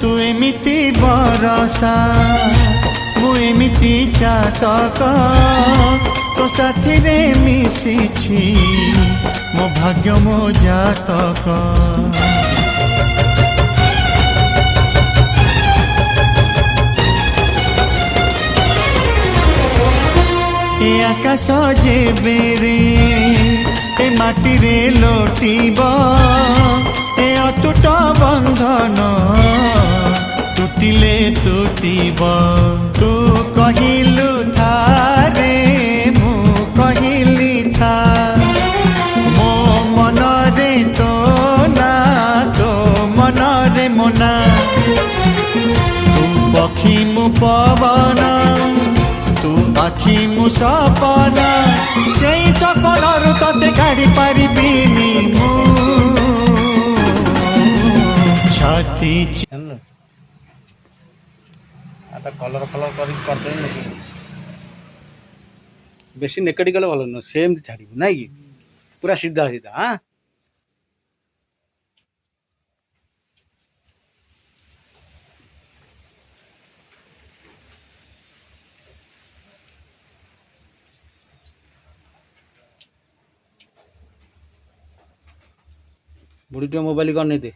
तू एमिति बरसा मु एमिति चातक तो साथी रे मिशिछि मो भाग्य मो जातक। ए आकाश जेबे रे ए माटी रे लोटिब ए अटूट बंधन टूटिले टूटिब। तू कहिलु था रे मु कहिली था मो मन रे तो ना तो मन रे मोना। तू पक्षी मु पवन तू आखि मु सपना से सपन तते काढ़ी पारिबिनी मु छाती। आता कलर फलर करदे बेसी नेकड़ी गले भल नुह सेम छाड़ू ना कि पूरा सीधा सीधा। हाँ बुढ़ी मोबाइल कर नहीं दे।